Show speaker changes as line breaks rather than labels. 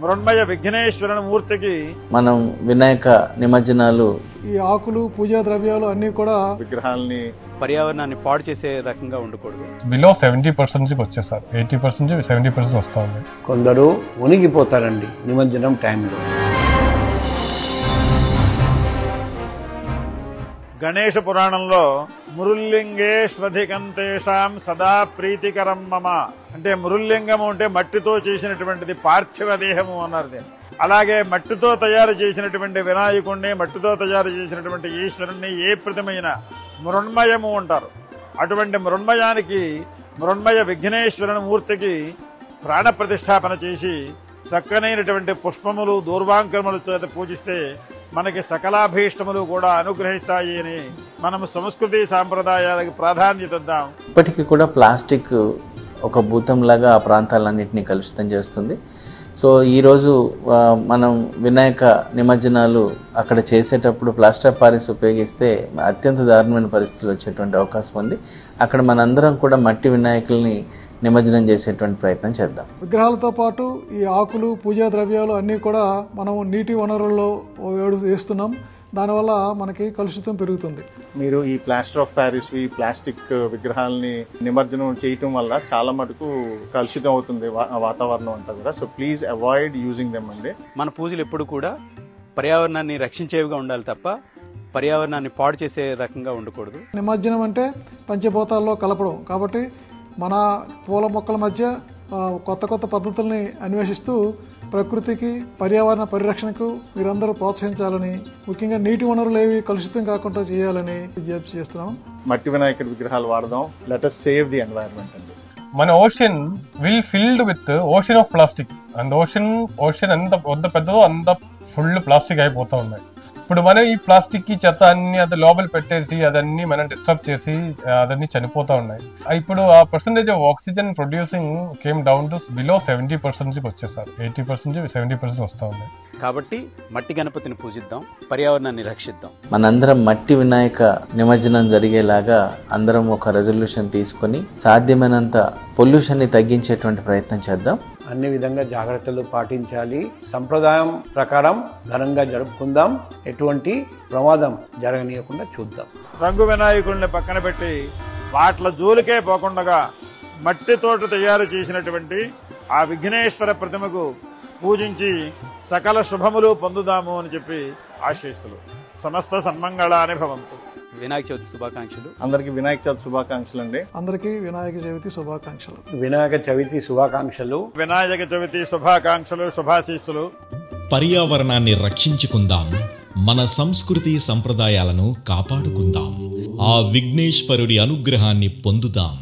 మృణ్మయ విఘ్నేశ్వరుని మూర్తికి
మనం వినాయక నిమజ్జనాలు
ఈ ఆకులు పూజా ద్రవ్యాలు అన్ని కూడా
విగ్రహాలని
పర్యావరణాన్ని పాడు చేసే రకంగా ఉండకూడదు.
బిలో 70% వచ్చేసారు, 80% 70% వస్తూ ఉంది.
కొందరు మునిగిపోతారండి నిమజ్జనం టైంలో.
గణేష పురాణంలో మురుల్లింగేష్వధికంతేషాం సదా ప్రీతికరం మమ అంటే మురుల్లింగము అంటే మట్టితో చేసినటువంటిది పార్థివ దేహము అన్నారు. అలాగే మట్టితో తయారు చేసినటువంటి వినాయకుడిని, మట్టితో తయారు చేసినటువంటి ఈశ్వరుణ్ణి ఏ ప్రతిమైన మృణ్మయము అంటారు. అటువంటి మృణ్మయానికి మృణ్మయ విఘ్నేశ్వరుని మూర్తికి ప్రాణ ప్రతిష్టాపన చేసి చక్కనైనటువంటి పుష్పములు దూర్వాంకరముల చేత పూజిస్తే మనకి సకలాభీష్టములు కూడా అనుగ్రహిస్తాయి అని మనం సంస్కృతి సాంప్రదాయాలకు ప్రాధాన్యత ఇద్దాం.
ఇప్పటికీ కూడా ప్లాస్టిక్ ఒక భూతంలాగా ఆ ప్రాంతాలన్నింటినీ కలుషితం చేస్తుంది. సో ఈరోజు మనం వినాయక నిమజ్జనాలు అక్కడ చేసేటప్పుడు ప్లాస్టర్ ఆఫ్ పారిస్ ఉపయోగిస్తే అత్యంత దారుణమైన పరిస్థితులు వచ్చేటువంటి అవకాశం ఉంది. అక్కడ మనందరం కూడా మట్టి వినాయకుల్ని నిమజ్జనం చేసేటువంటి ప్రయత్నం చేద్దాం.
విగ్రహాలతో పాటు ఈ ఆకులు పూజా ద్రవ్యాలు అన్నీ కూడా మనం నీటి వనరుల్లో వేస్తున్నాం. దానివల్ల మనకి కలుషితం పెరుగుతుంది.
మీరు ఈ ప్లాస్టర్ ఆఫ్ ప్యారిస్ ఈ ప్లాస్టిక్ విగ్రహాలని నిమజ్జనం చేయటం వల్ల చాలా మటుకు కలుషితం అవుతుంది వాతావరణం అంతా కూడా. So please avoid using them అండి.
మన పూజలు ఎప్పుడు కూడా పర్యావరణాన్ని రక్షించేవిగా ఉండాలి తప్ప పర్యావరణాన్ని పాడు చేసే రకంగా ఉండకూడదు.
నిమజ్జనం అంటే పంచభూతాల్లో కలపడం కాబట్టి మన పూల మొక్కల మధ్య కొత్త కొత్త పద్ధతుల్ని అన్వేషిస్తూ ప్రకృతికి పర్యావరణ పరిరక్షణకు మీరందరూ ప్రోత్సహించాలని, ముఖ్యంగా నీటి వనరులు ఏవి కలుషితం కాకుండా చేయాలని విజ్ఞప్తి చేస్తున్నాం.
మట్టి వినాయకుడి విగ్రహాలు వాడదాం. Let us save the environment అండి.
మన ocean will filled with ocean of plastic and ocean ఎంత పెద్దదో అంత ఫుల్ ప్లాస్టిక్ అయిపోతూ ఉన్నాయి. ఇప్పుడు మనం ఈ ప్లాస్టిక్ కి చెత్త అన్ని అది లోపల పెట్టేసి అదన్నీ మనం డిస్టర్బ్ చేసి అదన్నీ చనిపోతూ ఉన్నాయి. ఇప్పుడు ఆ percentage of oxygen producing came down to below 70% వచ్చేసారు, 80% 70% వస్తూ ఉన్నాయి.
కాబట్టి మట్టి గణపతిని పూజిద్దాం, పర్యావరణాన్ని రక్షిద్దాం.
మనందరం మట్టి వినాయక నిమజ్జనం జరిగేలాగా అందరం ఒక రెజల్యూషన్ తీసుకొని సాధ్యమైనంత పొల్యూషన్ ని తగ్గించేటువంటి ప్రయత్నం చేద్దాం.
అన్ని విధంగా జాగ్రత్తలు పాటించాలి. సంప్రదాయం ప్రకారం ఘనంగా జరుపుకుందాం. ఎటువంటి ప్రమాదం జరగనీయకుండా చూద్దాం.
రంగు వినాయకుడిని పక్కన పెట్టి వాట్ల జోలికే పోకుండా మట్టితోటి తయారు చేసినటువంటి ఆ విఘ్నేశ్వర ప్రతిమకు పూజించి సకల శుభములు పొందుదాము అని చెప్పి ఆశీస్సులు. సమస్త సన్మంగళాని భవంతు.
వినాయక చవితి శుభాకాంక్షలు.
అందరికి వినాయక చవితి శుభాకాంక్షలు అండి.
అందరికీ వినాయక చవితి శుభాకాంక్షలు.
వినాయక చవితి శుభాకాంక్షలు.
వినాయక చవితి శుభాకాంక్షలు, శుభాశీస్సులు.
పర్యావరణాన్ని రక్షించుకుందాం, మన సంస్కృతి సంప్రదాయాలను కాపాడుకుందాం, ఆ విఘ్నేశ్వరుడి అనుగ్రహాన్ని పొందుదాం.